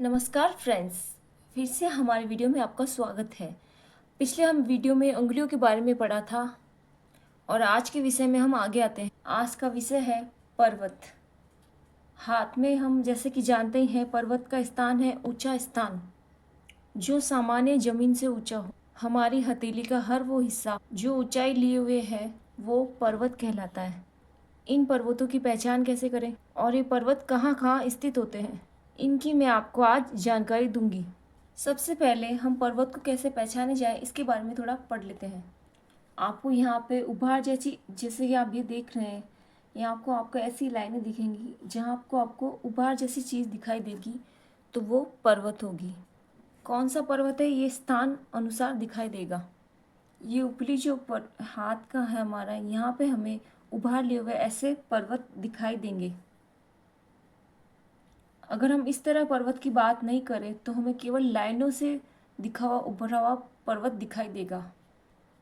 नमस्कार फ्रेंड्स, फिर से हमारे वीडियो में आपका स्वागत है। पिछले हम वीडियो में उंगलियों के बारे में पढ़ा था और आज के विषय में हम आगे आते हैं। आज का विषय है पर्वत। हाथ में हम जैसे कि जानते ही हैं, पर्वत का स्थान है ऊंचा स्थान, जो सामान्य जमीन से ऊंचा हो। हमारी हथेली का हर वो हिस्सा जो ऊंचाई लिए हुए है वो पर्वत कहलाता है। इन पर्वतों की पहचान कैसे करें और ये पर्वत कहाँ कहाँ स्थित होते हैं, इनकी मैं आपको आज जानकारी दूंगी। सबसे पहले हम पर्वत को कैसे पहचाने जाए इसके बारे में थोड़ा पढ़ लेते हैं। आपको यहाँ पे उभार जैसी, जैसे कि आप ये देख रहे हैं, यहाँ आपको ऐसी लाइनें दिखेंगी जहाँ आपको उभार जैसी चीज़ दिखाई देगी, तो वो पर्वत होगी। कौन सा पर्वत है ये स्थान अनुसार दिखाई देगा। ये ऊपरी जो हाथ का है हमारा, यहाँ पे हमें उभार लिए हुए ऐसे पर्वत दिखाई देंगे। अगर हम इस तरह पर्वत की बात नहीं करें तो हमें केवल लाइनों से दिखा हुआ उभरा हुआ पर्वत दिखाई देगा,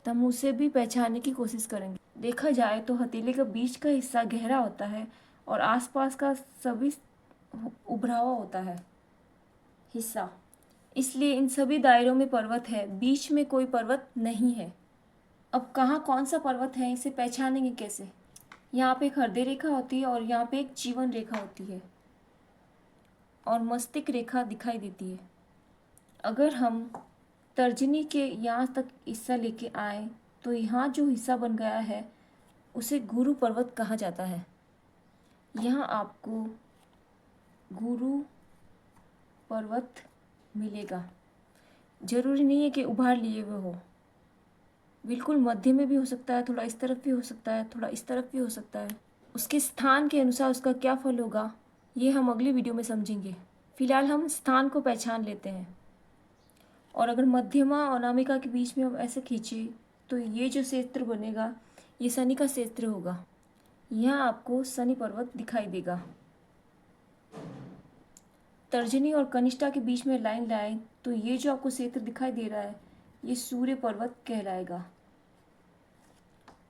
तो हम उसे भी पहचानने की कोशिश करेंगे। देखा जाए तो हथेली का बीच का हिस्सा गहरा होता है और आसपास का सभी उभरा हुआ होता है हिस्सा, इसलिए इन सभी दायरों में पर्वत है, बीच में कोई पर्वत नहीं है। अब कहाँ कौन सा पर्वत है इसे पहचानेंगे कैसे। यहाँ पे एक हृदय रेखा होती है और यहाँ पे एक जीवन रेखा होती है और मस्तिष्क रेखा दिखाई देती है। अगर हम तर्जनी के यहाँ तक हिस्सा लेके आए तो यहाँ जो हिस्सा बन गया है उसे गुरु पर्वत कहा जाता है। यहाँ आपको गुरु पर्वत मिलेगा। जरूरी नहीं है कि उभार लिए हुए हो, बिल्कुल मध्य में भी हो सकता है, थोड़ा इस तरफ भी हो सकता है, थोड़ा इस तरफ भी हो सकता है। उसके स्थान के अनुसार उसका क्या फल होगा ये हम अगली वीडियो में समझेंगे। फिलहाल हम स्थान को पहचान लेते हैं। और अगर मध्यमा और अनामिका के बीच में हम ऐसे खींचे तो ये जो क्षेत्र बनेगा ये शनि का क्षेत्र होगा। यहाँ आपको शनि पर्वत दिखाई देगा। तर्जनी और कनिष्ठा के बीच में लाइन लाए तो ये जो आपको क्षेत्र दिखाई दे रहा है ये सूर्य पर्वत कहलाएगा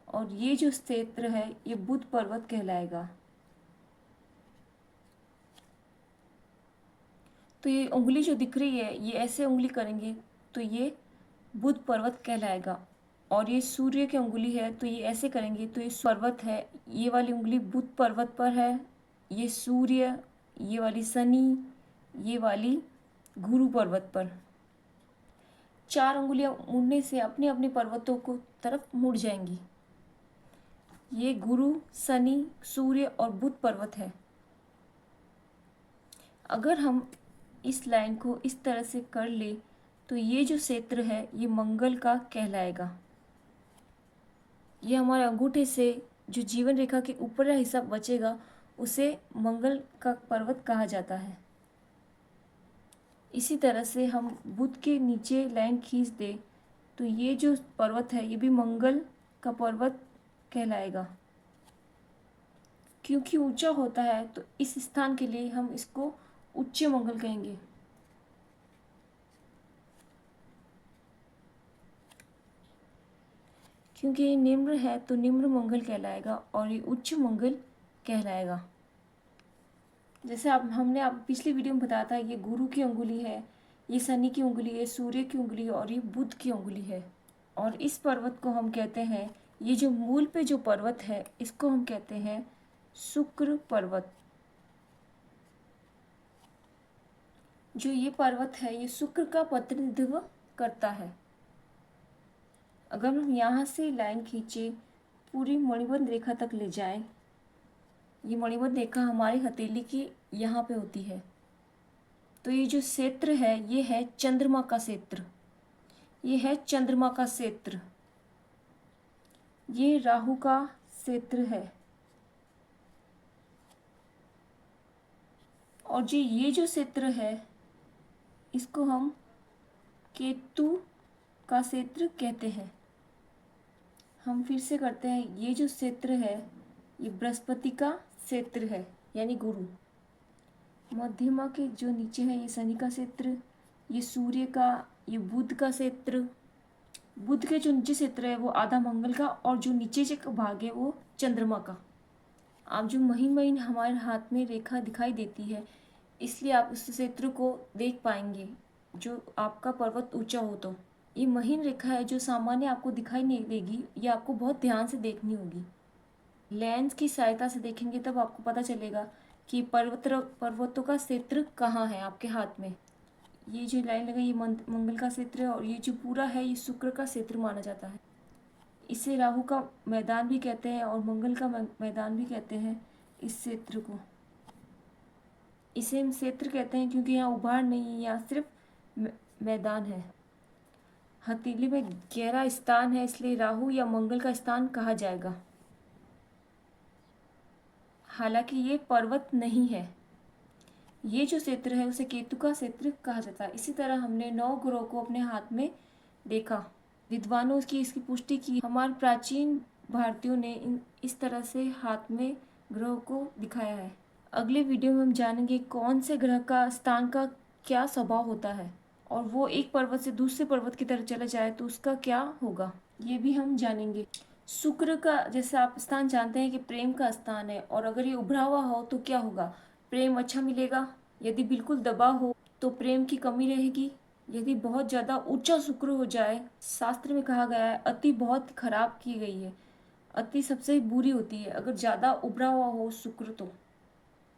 और ये जो क्षेत्र है ये बुध पर्वत कहलाएगा। तो ये उंगली जो दिख रही है ये ऐसे उंगली करेंगे तो ये बुध पर्वत कहलाएगा। और ये सूर्य की उंगली है तो ये ऐसे करेंगे तो ये पर्वत है। ये वाली उंगली बुध पर्वत पर है, ये सूर्य, ये वाली शनि, ये वाली गुरु पर्वत पर। चार उंगलियां मुड़ने से अपने अपने पर्वतों को तरफ मुड़ जाएंगी। ये गुरु, शनि, सूर्य और बुध पर्वत है। अगर हम इस लाइन को इस तरह से कर ले तो ये जो क्षेत्र है ये मंगल का कहलाएगा। ये हमारे अंगूठे से जो जीवन रेखा के ऊपर का हिस्सा बचेगा उसे मंगल का पर्वत कहा जाता है। इसी तरह से हम बुध के नीचे लाइन खींच दे तो ये जो पर्वत है ये भी मंगल का पर्वत कहलाएगा। क्योंकि ऊंचा होता है तो इस स्थान के लिए हम इसको उच्च मंगल कहेंगे। क्योंकि ये निम्न है तो निम्न मंगल कहलाएगा और ये उच्च मंगल कहलाएगा। जैसे हमने आप पिछली वीडियो में बताया था, ये गुरु की उंगली है, ये शनि की उंगली है, सूर्य की उंगली है और ये बुध की उंगली है। और इस पर्वत को हम कहते हैं, ये जो मूल पे जो पर्वत है इसको हम कहते हैं शुक्र पर्वत। जो ये पर्वत है ये शुक्र का प्रतिनिधित्व करता है। अगर हम यहाँ से लाइन खींचे पूरी मणिबंध रेखा तक ले जाएं, ये मणिबंध रेखा हमारी हथेली की यहाँ पे होती है, तो ये जो क्षेत्र है ये है चंद्रमा का क्षेत्र। ये है चंद्रमा का क्षेत्र। ये राहु का क्षेत्र है और जो ये जो क्षेत्र है इसको हम केतु का क्षेत्र कहते हैं। हम फिर से करते हैं, ये जो क्षेत्र है ये बृहस्पति का क्षेत्र है यानी गुरु। मध्यमा के जो नीचे है ये शनि का क्षेत्र, ये सूर्य का, ये बुध का क्षेत्र। बुध के जो नीचे क्षेत्र है वो आधा मंगल का और जो नीचे जो भाग है वो चंद्रमा का। आप जो महीन महीन हमारे हाथ में रेखा दिखाई देती है इसलिए आप उस क्षेत्र को देख पाएंगे जो आपका पर्वत ऊंचा हो। तो ये महीन रेखा है जो सामान्य आपको दिखाई नहीं देगी, ये आपको बहुत ध्यान से देखनी होगी। लेंस की सहायता से देखेंगे तब आपको पता चलेगा कि पर्वतों का क्षेत्र कहाँ है आपके हाथ में। ये जो लाइन लगाई ये मंगल का क्षेत्र है, और ये जो पूरा है ये शुक्र का क्षेत्र माना जाता है। इसे राहु का मैदान भी कहते हैं और मंगल का मैदान भी कहते हैं इस क्षेत्र को। इसे हम क्षेत्र कहते हैं क्योंकि यहाँ उभार नहीं है, यहाँ सिर्फ मैदान है। हथेली में गहरा स्थान है, इसलिए राहु या मंगल का स्थान कहा जाएगा। हालांकि ये पर्वत नहीं है, ये जो क्षेत्र है उसे केतु का क्षेत्र कहा जाता है। इसी तरह हमने 9 ग्रहों को अपने हाथ में देखा। विद्वानों की इसकी पुष्टि की। हमारे प्राचीन भारतीयों ने इस तरह से हाथ में ग्रहों को दिखाया है। अगले वीडियो में हम जानेंगे कौन से ग्रह का स्थान का क्या स्वभाव होता है, और वो एक पर्वत से दूसरे पर्वत की तरफ चला जाए तो उसका क्या होगा, ये भी हम जानेंगे। शुक्र का जैसे आप स्थान जानते हैं कि प्रेम का स्थान है, और अगर ये उभरा हुआ हो तो क्या होगा, प्रेम अच्छा मिलेगा। यदि बिल्कुल दबा हो तो प्रेम की कमी रहेगी। यदि बहुत ज़्यादा ऊंचा शुक्र हो जाए, शास्त्र में कहा गया है अति बहुत खराब की गई है, अति सबसे बुरी होती है। अगर ज़्यादा उभरा हुआ हो शुक्र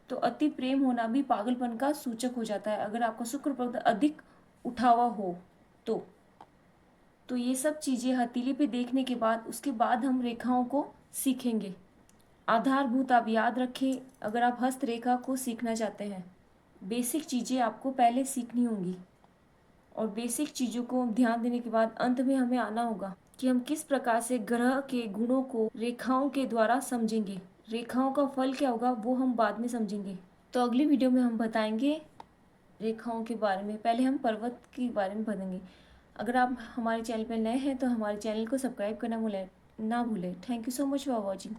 तो अति प्रेम होना भी पागलपन का सूचक हो जाता है, अगर आपका शुक्र पर्वत अधिक उठा हुआ हो तो ये सब चीज़ें हथेली पे देखने के बाद उसके बाद हम रेखाओं को सीखेंगे। आधारभूत आप याद रखें अगर आप हस्तरेखा को सीखना चाहते हैं। बेसिक चीज़ें आपको पहले सीखनी होंगी, और बेसिक चीज़ों को ध्यान देने के बाद अंत में हमें आना होगा कि हम किस प्रकार से ग्रह के गुणों को रेखाओं के द्वारा समझेंगे। रेखाओं का फल क्या होगा वो हम बाद में समझेंगे। तो अगली वीडियो में हम बताएंगे रेखाओं के बारे में। पहले हम पर्वत के बारे में बताएंगे। अगर आप हमारे चैनल पर नए हैं तो हमारे चैनल को सब्सक्राइब करना ना भूलें। Thank you so much for watching.